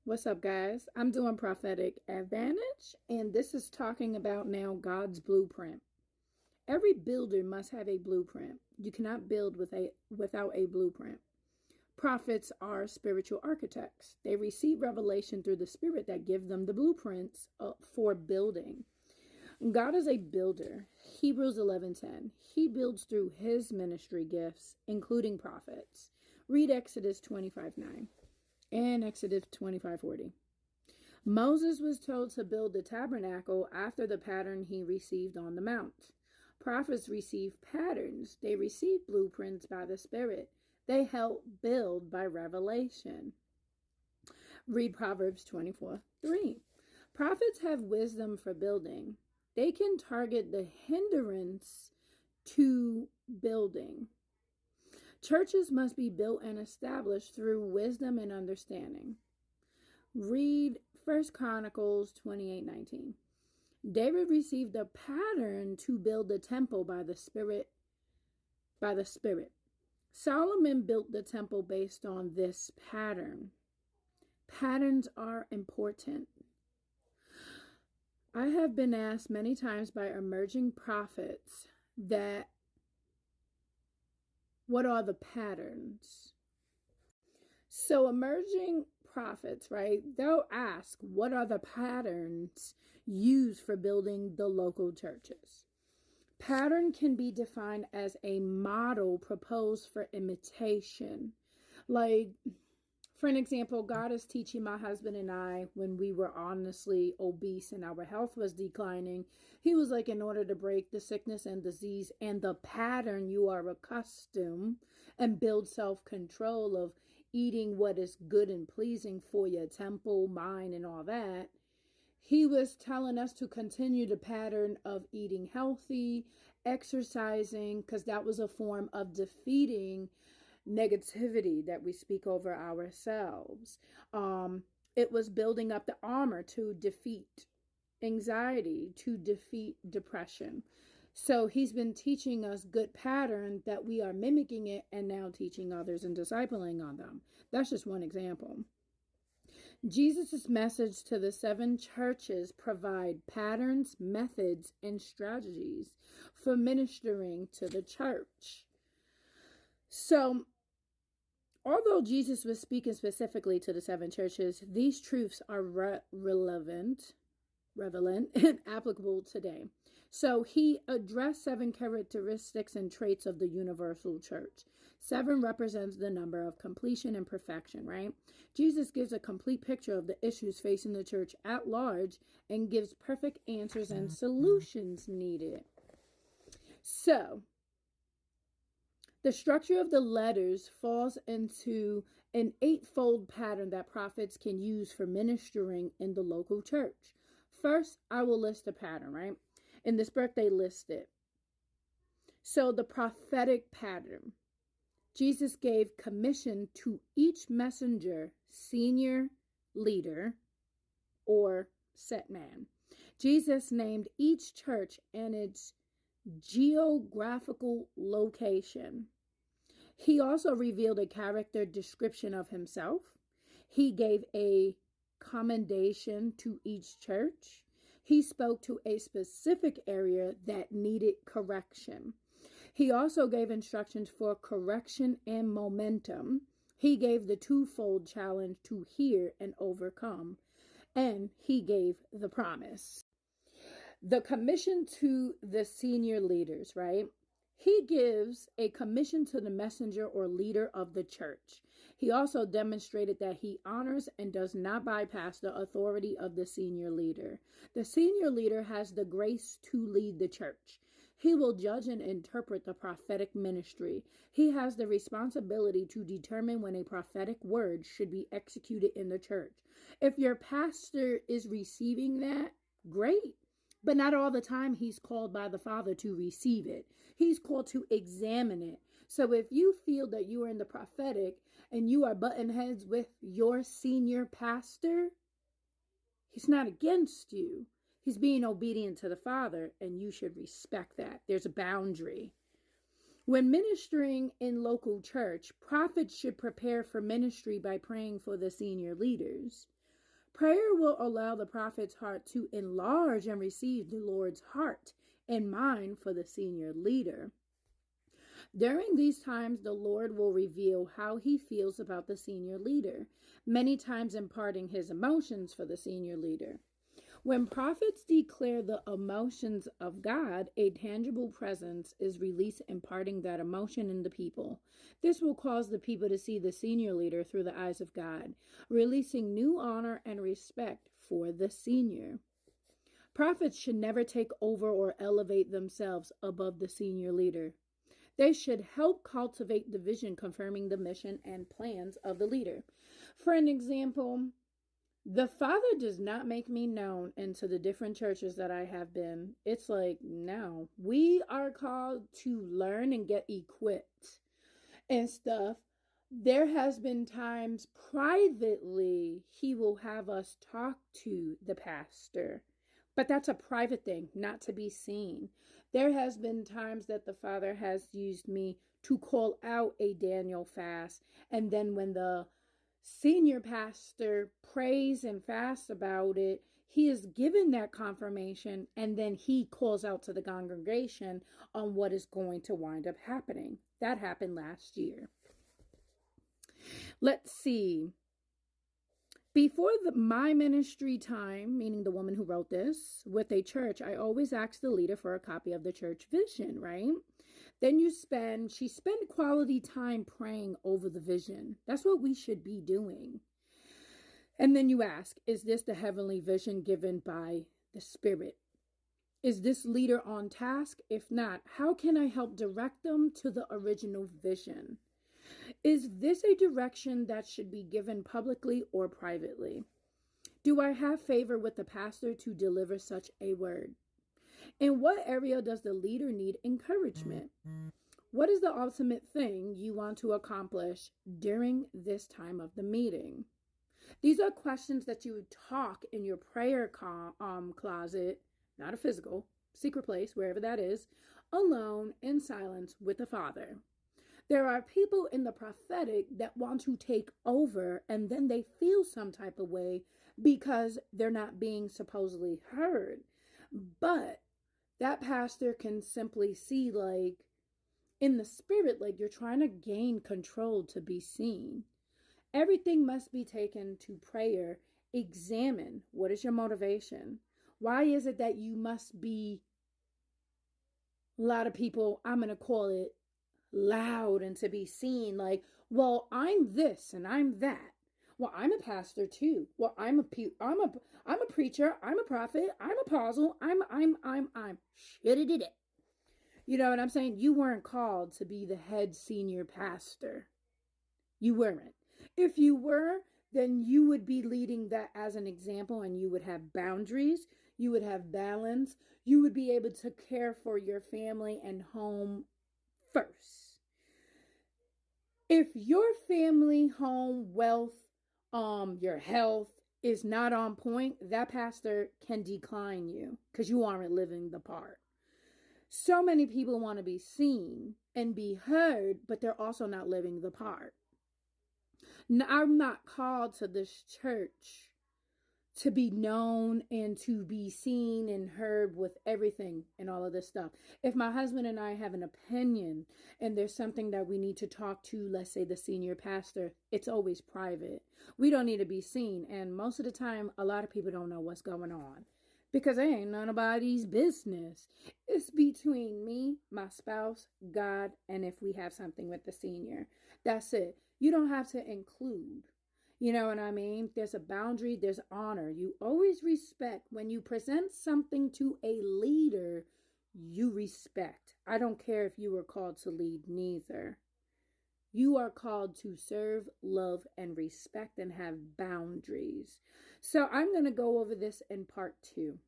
What's up, guys? I'm doing Prophetic Advantage, and this is talking about now God's blueprint. Every builder must have a blueprint. You cannot build without a blueprint. Prophets are spiritual architects. They receive revelation through the Spirit that gives them the blueprints for building. God is a builder. Hebrews 11:10. He builds through his ministry gifts, including prophets. Read Exodus 25:9 and Exodus 25:40. Moses was told to build the tabernacle after the pattern he received on the mount. Prophets receive patterns. They receive blueprints by the Spirit. They help build by revelation. Read Proverbs 24:3. Prophets have wisdom for building. They can target the hindrance to building. Churches must be built and established through wisdom and understanding. Read 1 Chronicles 28:19. David received a pattern to build the temple by the Spirit. Solomon built the temple based on this pattern. Patterns are important. I have been asked many times by emerging prophets that what are the patterns? So emerging prophets, right? They'll ask, what are the patterns used for building the local churches? Pattern can be defined as a model proposed for imitation. Like, for an example, God is teaching my husband and I when we were honestly obese and our health was declining. He was like, in order to break the sickness and disease and the pattern you are accustomed and build self-control of eating what is good and pleasing for your temple, mind, and all that. He was telling us to continue the pattern of eating healthy, exercising, because that was a form of defeating negativity that we speak over ourselves. It was building up the armor to defeat anxiety, to defeat depression. So he's been teaching us good pattern that we are mimicking it and now teaching others and discipling on them. That's just one example. Jesus' message to the 7 churches provide patterns, methods, and strategies for ministering to the church. So, although Jesus was speaking specifically to the 7 churches, these truths are relevant and applicable today. So he addressed 7 characteristics and traits of the universal church. 7 represents the number of completion and perfection, right? Jesus gives a complete picture of the issues facing the church at large and gives perfect answers and solutions needed. So, the structure of the letters falls into an 8-fold pattern that prophets can use for ministering in the local church. First, I will list a pattern, right? In this book, they list it. So the prophetic pattern. Jesus gave commission to each messenger, senior leader, or set man. Jesus named each church and its geographical location. He also revealed a character description of himself. He gave a commendation to each church. He spoke to a specific area that needed correction. He also gave instructions for correction and momentum. He gave the 2-fold challenge to hear and overcome. And he gave the promise. The commission to the senior leaders, right? He gives a commission to the messenger or leader of the church. He also demonstrated that he honors and does not bypass the authority of the senior leader. The senior leader has the grace to lead the church. He will judge and interpret the prophetic ministry. He has the responsibility to determine when a prophetic word should be executed in the church. If your pastor is receiving that, great. But not all the time he's called by the Father to receive it. He's called to examine it. So if you feel that you are in the prophetic and you are butting heads with your senior pastor, he's not against you. He's being obedient to the Father, and you should respect that. There's a boundary. When ministering in local church, prophets should prepare for ministry by praying for the senior leaders. Prayer will allow the prophet's heart to enlarge and receive the Lord's heart and mind for the senior leader. During these times, the Lord will reveal how he feels about the senior leader, many times imparting his emotions for the senior leader. When prophets declare the emotions of God, a tangible presence is released, imparting that emotion in the people. This will cause the people to see the senior leader through the eyes of God, releasing new honor and respect for the senior. Prophets should never take over or elevate themselves above the senior leader. They should help cultivate the vision, confirming the mission and plans of the leader. For an example, the Father does not make me known into the different churches that I have been. It's like, no, we are called to learn and get equipped and stuff. There has been times privately he will have us talk to the pastor, but that's a private thing, not to be seen. There has been times that the Father has used me to call out a Daniel fast, and then when the senior pastor prays and fasts about it, he is given that confirmation, and then he calls out to the congregation on what is going to wind up happening. That happened last year. Let's see. Before my ministry time, meaning the woman who wrote this, with a church, I always ask the leader for a copy of the church vision, right? Then she spent quality time praying over the vision. That's what we should be doing. And then you ask, is this the heavenly vision given by the Spirit? Is this leader on task? If not, how can I help direct them to the original vision? Is this a direction that should be given publicly or privately? Do I have favor with the pastor to deliver such a word? In what area does the leader need encouragement? What is the ultimate thing you want to accomplish during this time of the meeting? These are questions that you would talk in your prayer closet, not a physical, secret place, wherever that is, alone in silence with the Father. There are people in the prophetic that want to take over, and then they feel some type of way because they're not being supposedly heard. But that pastor can simply see, like, in the spirit, like you're trying to gain control to be seen. Everything must be taken to prayer. Examine, what is your motivation? Why is it that you must be, a lot of people, I'm going to call it loud and to be seen, like, well, I'm this and I'm that. Well, I'm a pastor too. Well, I'm a preacher. I'm a prophet. I'm apostle. I'm. Shit it. You know what I'm saying? You weren't called to be the head senior pastor. You weren't. If you were, then you would be leading that as an example, and you would have boundaries. You would have balance. You would be able to care for your family and home first. If your family, home, wealth, your health is not on point, that pastor can decline you because you aren't living the part. So many people want to be seen and be heard, but they're also not living the part. Now, I'm not called to this church to be known and to be seen and heard with everything and all of this stuff. If my husband and I have an opinion and there's something that we need to talk to, let's say the senior pastor, it's always private. We don't need to be seen. And most of the time, a lot of people don't know what's going on because it ain't nobody's business. It's between me, my spouse, God, and if we have something with the senior. That's it. You don't have to include. You know what I mean? There's a boundary, there's honor. You always respect. When you present something to a leader, you respect. I don't care if you were called to lead, neither. You are called to serve, love, and respect and have boundaries. So I'm going to go over this in part 2.